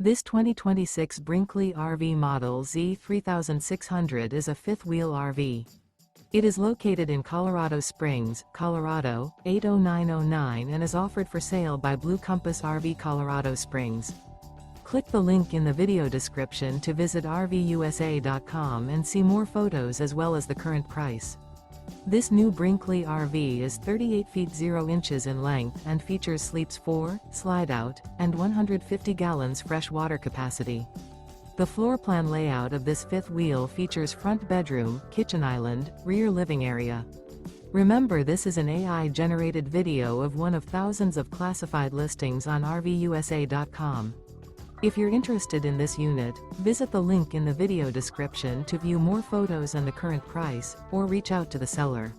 This 2026 Brinkley RV Model Z 3600 is a fifth-wheel RV. It is located in Colorado Springs, Colorado, 80909 and is offered for sale by Blue Compass RV Colorado Springs. Click the link in the video description to visit RVUSA.com and see more photos as well as the current price. This new Brinkley RV is 38 feet 0 inches in length and features sleeps 4, slide-out, and 150 gallons fresh water capacity. The floor plan layout of this fifth wheel features front bedroom, kitchen island, rear living area. Remember, this is an AI-generated video of one of thousands of classified listings on RVUSA.com. If you're interested in this unit, visit the link in the video description to view more photos and the current price, or reach out to the seller.